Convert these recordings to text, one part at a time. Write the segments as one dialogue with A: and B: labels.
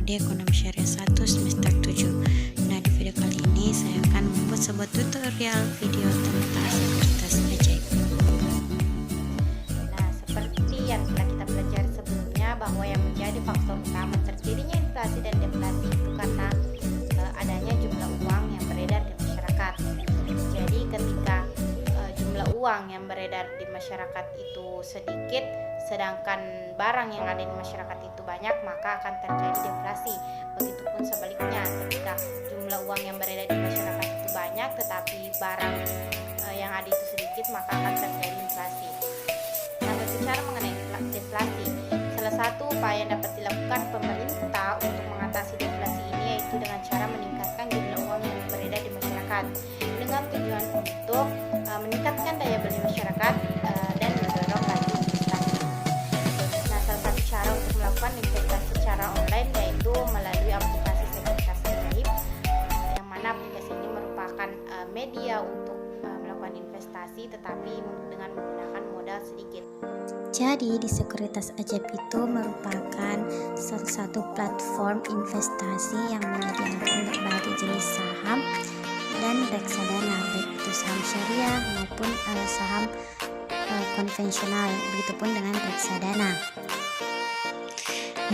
A: Prodi Ekonomi Syariah 1 semester 7. Nah, di video kali ini saya akan membuat sebuah tutorial video tentang sekuritas ajaib.
B: Nah, seperti yang telah kita pelajari sebelumnya, bahwa yang menjadi faktor utama terjadinya inflasi dan deflasi itu karena adanya jumlah uang yang beredar di masyarakat. Jadi ketika jumlah uang yang beredar di masyarakat itu sedikit, sedangkan barang yang ada di masyarakat itu banyak, maka akan terjadi deflasi. Begitupun sebaliknya, ketika jumlah uang yang beredar di masyarakat itu banyak tetapi barang yang ada itu sedikit, maka akan terjadi inflasi. Nah, berbicara mengenai deflasi, salah satu upaya yang dapat dilakukan pemerintah untuk mengatasi deflasi ini yaitu dengan cara meningkatkan jumlah uang yang beredar di masyarakat dengan tujuan untuk meningkatkan daya beli masyarakat dan mendorong laju investasi. Nah, salah satu cara untuk melakukan investasi secara online yaitu melalui aplikasi sekuritas ajaib, yang mana aplikasi ini merupakan media untuk melakukan investasi tetapi dengan menggunakan modal sedikit.
A: Jadi di sekuritas ajaib itu merupakan salah satu platform investasi yang menyediakan berbagai jenis saham dan reksadana, baik itu saham syariah maupun saham konvensional, begitupun dengan reksadana.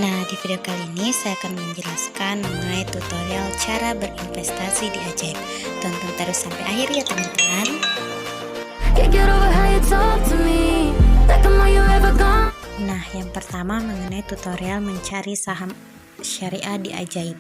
A: Nah, di video kali ini saya akan menjelaskan mengenai tutorial cara berinvestasi di ajaib. Tonton terus sampai akhir ya teman-teman. Nah, yang pertama mengenai tutorial mencari saham syariah di ajaib.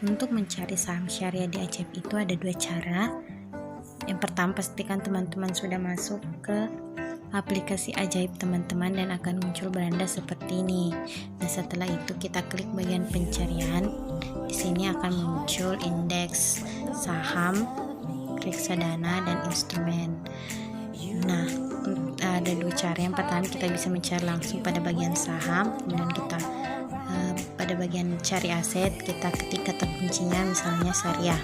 A: Untuk mencari saham syariah di ajaib itu ada dua cara. Yang pertama, pastikan teman-teman sudah masuk ke aplikasi ajaib teman-teman dan akan muncul beranda seperti ini. Nah, setelah itu kita klik bagian pencarian. Di sini akan muncul indeks saham, reksadana dan instrumen. Nah, ada dua cara. Yang pertama, kita bisa mencari langsung pada bagian saham, kemudian kita pada bagian cari aset kita ketik kata kuncinya misalnya syariah.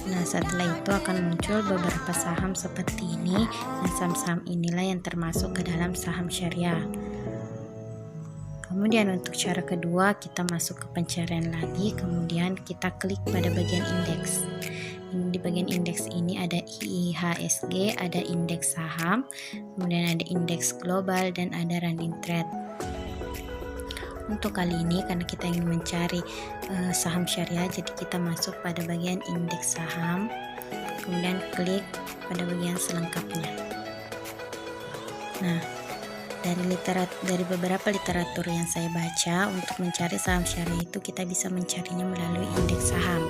A: Nah, setelah itu akan muncul beberapa saham seperti ini. Dan saham-saham inilah yang termasuk ke dalam saham syariah. Kemudian untuk cara kedua, kita masuk ke pencarian lagi, kemudian kita klik pada bagian indeks. Di bagian indeks ini ada IHSG, ada indeks saham, kemudian ada indeks global dan ada running trade. Untuk kali ini karena kita ingin mencari saham syariah, jadi kita masuk pada bagian indeks saham, kemudian klik pada bagian selengkapnya. Nah, dari beberapa literatur yang saya baca, untuk mencari saham syariah itu kita bisa mencarinya melalui indeks saham.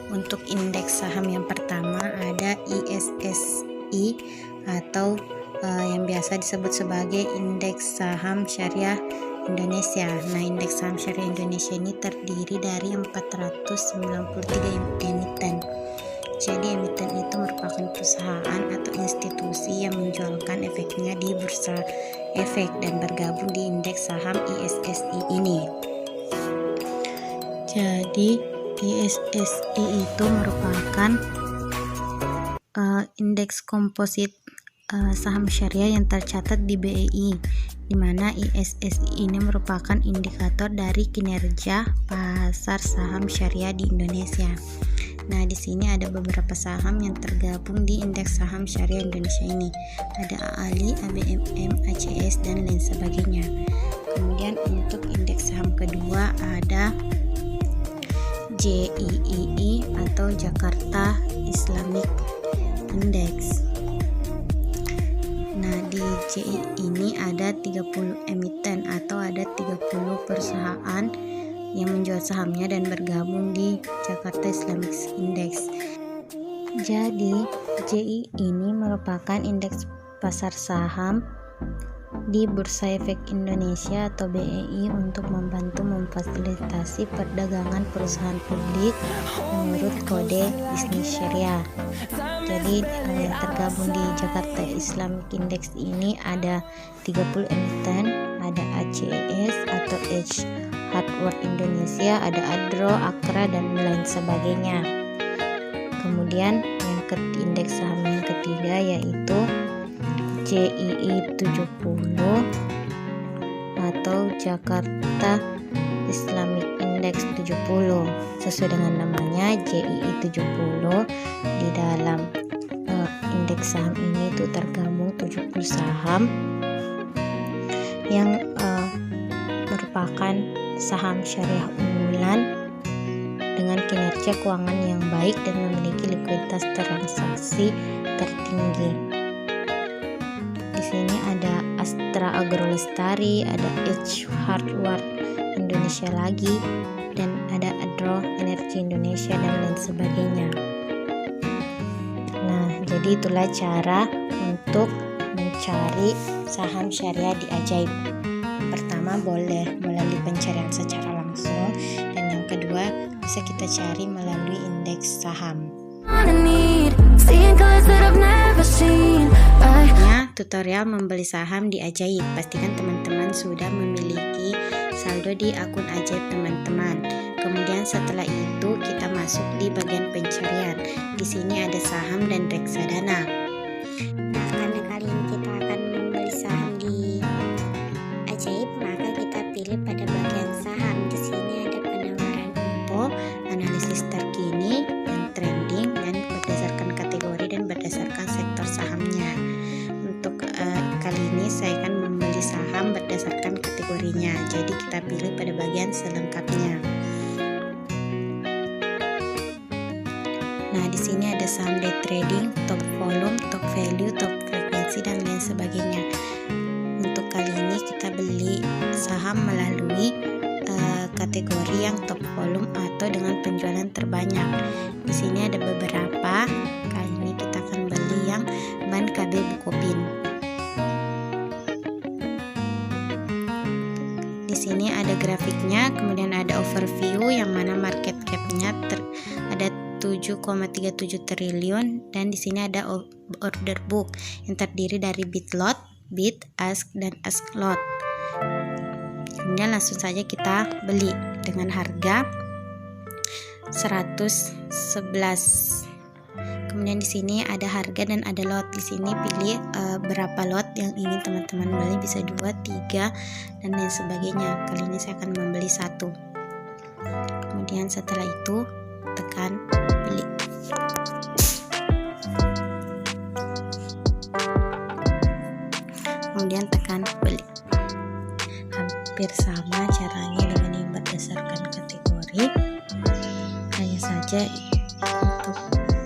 A: Untuk indeks saham yang pertama ada ISSI atau yang biasa disebut sebagai indeks saham syariah Indonesia. Nah, indeks saham syariah Indonesia ini terdiri dari 493 emiten. Jadi emiten itu merupakan perusahaan atau institusi yang menjualkan efeknya di bursa efek dan bergabung di indeks saham ISSI ini. Jadi ISSI itu merupakan indeks komposit saham syariah yang tercatat di BEI, di mana ISSI ini merupakan indikator dari kinerja pasar saham syariah di Indonesia. Nah, di sini ada beberapa saham yang tergabung di indeks saham syariah Indonesia ini. Ada AALI, ABMM, ACS dan lain sebagainya. Kemudian untuk indeks saham kedua ada JIII atau Jakarta Islamic Index. Nah, di JI ini ada 30 emiten atau ada 30 perusahaan yang menjual sahamnya dan bergabung di Jakarta Islamic Index. Jadi, JI ini merupakan indeks pasar saham di Bursa Efek Indonesia atau BEI untuk membantu memfasilitasi perdagangan perusahaan publik menurut kode bisnis syariah. Jadi yang tergabung di Jakarta Islamic Index ini ada 30 emiten, ada ACS atau H Hardware Indonesia, ada Adro, Akra dan lain sebagainya. Kemudian yang indeks saham yang ketiga yaitu JII 70 atau Jakarta Islamic Index 70. Sesuai dengan namanya JII 70, di dalam indeks saham ini itu tergabung 70 saham yang merupakan saham syariah unggulan dengan kinerja keuangan yang baik dan memiliki likuiditas transaksi tertinggi. Di sini ada Astra Agrolestari, ada Edge Hardware Indonesia lagi, dan ada Adro Energi Indonesia dan lain sebagainya. Nah, jadi itulah cara untuk mencari saham syariah di Ajaib. Pertama, boleh melalui pencarian secara langsung, dan yang kedua bisa kita cari melalui indeks saham. Tutorial membeli saham di Ajaib. Pastikan teman-teman sudah memiliki saldo di akun Ajaib teman-teman. Kemudian setelah itu kita masuk di bagian pencarian. Di sini ada saham dan reksadana. Nah, karena kali ini kita akan membeli saham di Ajaib, maka kita pilih pada bagian saham. Di sini ada penawaran info, analisis terkini, dan trending, dan berdasarkan kategori dan berdasarkan sektor sahamnya. Untuk kali ini saya akan membeli saham berdasarkan kategorinya. Jadi kita pilih pada bagian selengkapnya. Nah, di sini ada saham day trading, top volume, top value, top frekuensi, dan lain sebagainya. Untuk kali ini kita beli saham melalui kategori yang top volume atau dengan penjualan terbanyak. Di sini ada beberapa. Kali ini kita akan beli yang BAN KB Bukopin. Di sini ada grafiknya, kemudian ada overview yang mana market cap-nya ada 7,37 triliun, dan di sini ada order book yang terdiri dari bid lot, bid, ask, dan ask lot. Kemudian langsung saja kita beli dengan harga 111. Kemudian di sini ada harga dan ada lot. Di sini pilih berapa lot yang ingin teman-teman beli, bisa 2, 3, dan lain sebagainya. Kali ini saya akan membeli 1. Kemudian setelah itu tekan beli. Kemudian tekan beli. Hampir sama caranya dengan yang berdasarkan kategori, hanya saja untuk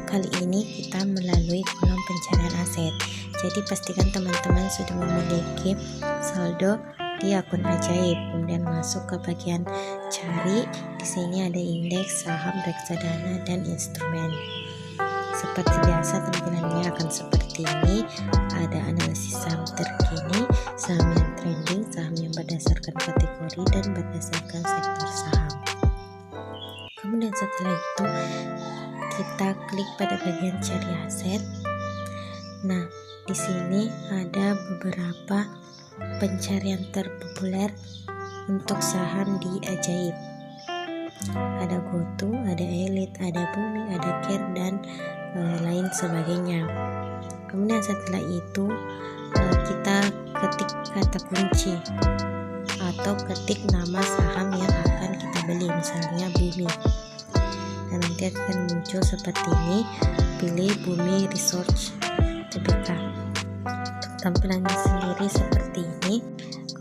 A: kali ini kita melalui kolom pencarian aset. Jadi pastikan teman-teman sudah memiliki saldo di akun Ajaib. Kemudian masuk ke bagian cari. Di sini ada indeks, saham, reksadana, dan instrumen. Seperti biasa tampilannya akan seperti ini. Ada analisis saham terkini, saham yang trending, saham yang berdasarkan kategori, dan berdasarkan sektor saham. Kemudian setelah itu kita klik pada bagian cari aset. Nah, di sini ada beberapa pencarian terpopuler untuk saham di Ajaib. Ada GoTo, ada Elite, ada Bumi, ada Care, dan lain sebagainya. Kemudian setelah itu kita ketik kata kunci atau ketik nama saham yang akan kita beli, misalnya Bumi. Dan nanti akan muncul seperti ini. Pilih Bumi Research Tbk. Tampilannya sendiri seperti ini.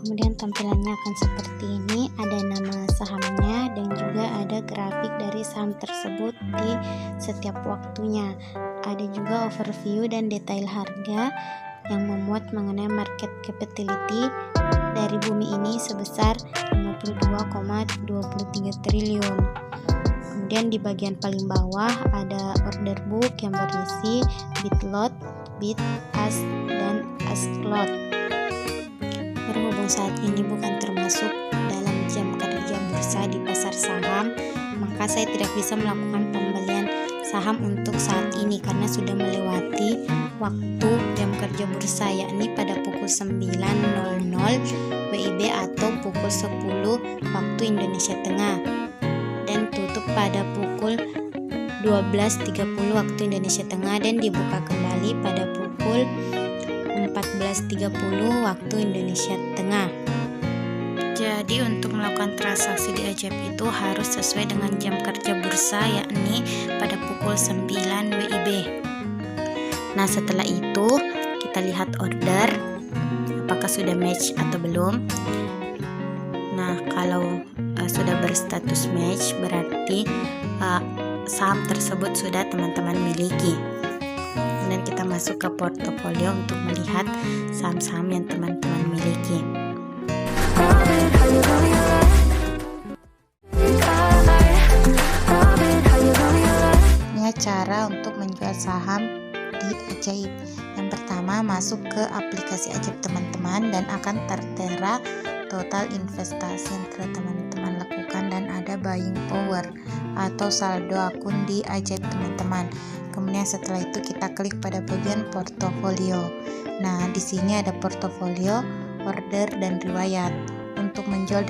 A: Kemudian tampilannya akan seperti ini, ada nama sahamnya dan juga ada grafik dari saham tersebut di setiap waktunya. Ada juga overview dan detail harga yang memuat mengenai market capitalisity dari Bumi ini sebesar 52,23 triliun. Kemudian di bagian paling bawah ada order book yang berisi bid lot, bid, ask, dan ask lot. Berhubung saat ini bukan termasuk dalam jam kerja bursa di pasar saham, maka saya tidak bisa melakukan pembelian saham untuk saat ini karena sudah melewati waktu jam kerja bursa, yakni pada pukul 9.00 WIB atau pukul 10 waktu Indonesia Tengah, dan tutup pada pukul 12.30 waktu Indonesia Tengah, dan dibuka kembali pada pukul 14.30 waktu Indonesia Tengah. Jadi untuk melakukan transaksi di Ajaib itu harus sesuai dengan jam kerja bursa, yakni pada pukul 9 WIB. Nah, setelah itu kita lihat order apakah sudah match atau belum. Nah, kalau sudah berstatus match berarti saham tersebut sudah teman-teman miliki. Kemudian kita masuk ke portofolio untuk melihat saham-saham yang teman-teman miliki. Ini cara untuk menjual saham di Ajaib. Yang pertama, masuk ke aplikasi Ajaib teman-teman dan akan tertera total investasi yang telah teman-teman lakukan dan ada buying power atau saldo akun di Ajaib teman-teman. Kemudian setelah itu kita klik pada bagian portofolio. Nah, di sini ada portofolio, order dan riwayat. Untuk menjual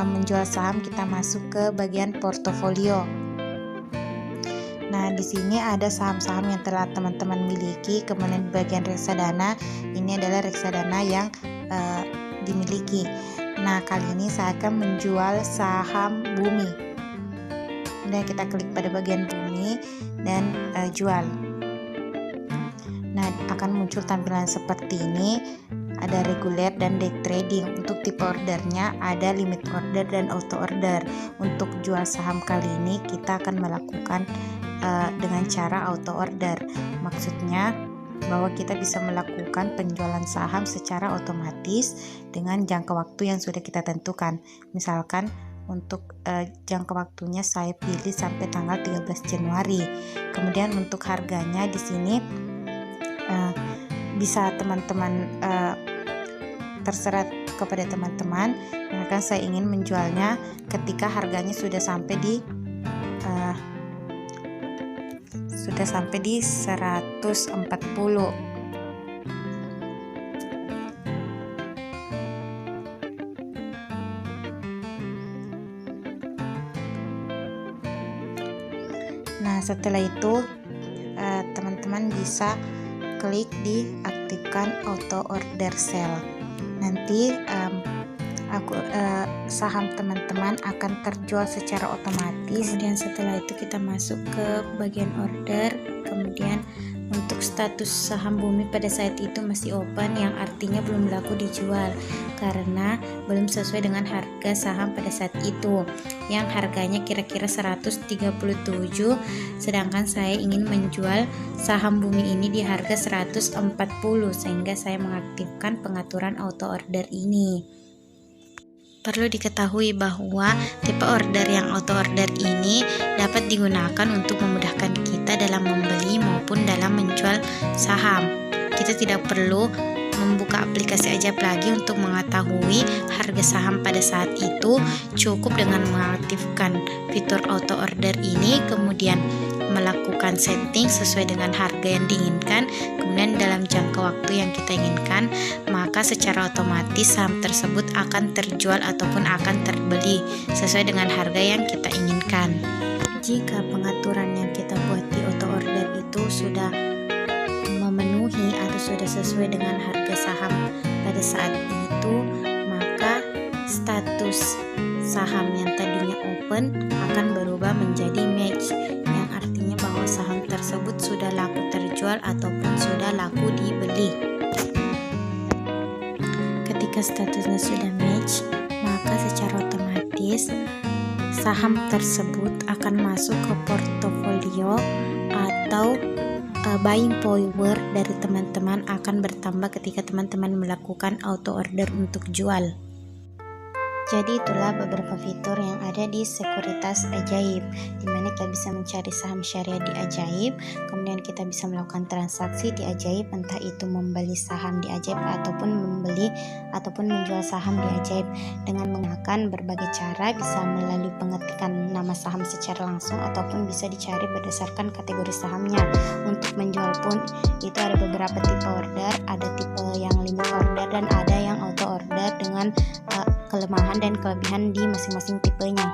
A: menjual saham kita masuk ke bagian portofolio. Nah, di sini ada saham-saham yang telah teman-teman miliki. Kemudian di bagian reksadana, ini adalah reksadana yang dimiliki. Nah, kali ini saya akan menjual saham Bumi. Kemudian kita klik pada bagian Bumi dan jual. Nah, akan muncul tampilan seperti ini. Ada reguler dan day trading. Untuk tipe ordernya ada limit order dan auto order. Untuk jual saham kali ini kita akan melakukan dengan cara auto order. Maksudnya bahwa kita bisa melakukan penjualan saham secara otomatis dengan jangka waktu yang sudah kita tentukan. Misalkan untuk jangka waktunya saya pilih sampai tanggal 13 Januari. Kemudian untuk harganya di sini bisa teman-teman terserah kepada teman-teman. Misalkan saya ingin menjualnya ketika harganya sudah sampai di 140. Nah, setelah itu teman-teman bisa klik di aktifkan auto order sell. Nanti saham teman-teman akan terjual secara otomatis. Kemudian setelah itu kita masuk ke bagian order. Kemudian untuk status saham Bumi pada saat itu masih open, yang artinya belum laku dijual karena belum sesuai dengan harga saham pada saat itu, yang harganya kira-kira 137, sedangkan saya ingin menjual saham Bumi ini di harga 140, sehingga saya mengaktifkan pengaturan auto order ini. Perlu diketahui bahwa tipe order yang auto order ini dapat digunakan untuk memudahkan kita dalam membeli maupun dalam menjual saham. Kita tidak perlu membuka aplikasi Ajaib lagi untuk mengetahui harga saham pada saat itu. Cukup dengan mengaktifkan fitur auto order ini, kemudian melakukan setting sesuai dengan harga yang diinginkan, kemudian dalam jangka waktu yang kita inginkan, maka secara otomatis saham tersebut akan terjual ataupun akan terbeli sesuai dengan harga yang kita inginkan. Jika pengaturan yang kita buat di auto order itu sudah memenuhi atau sudah sesuai dengan harga saham pada saat itu, maka status saham yang tadinya open akan berubah menjadi match, yang artinya bahwa saham tersebut sudah laku terjual ataupun sudah laku dibeli. Ketika statusnya sudah match, maka secara otomatis saham tersebut akan masuk ke portofolio atau buying power dari teman-teman akan bertambah ketika teman-teman melakukan auto order untuk jual. Jadi itulah beberapa fitur yang ada di Sekuritas Ajaib, di mana kita bisa mencari saham syariah di Ajaib, kemudian kita bisa melakukan transaksi di Ajaib, entah itu membeli saham di Ajaib ataupun membeli ataupun menjual saham di Ajaib dengan menggunakan berbagai cara, bisa melalui pengetikan nama saham secara langsung ataupun bisa dicari berdasarkan kategori sahamnya. Untuk menjual pun itu ada beberapa tipe order, ada tipe yang limit order dan ada yang auto order dengan kelemahan dan kelebihan di masing-masing tipenya.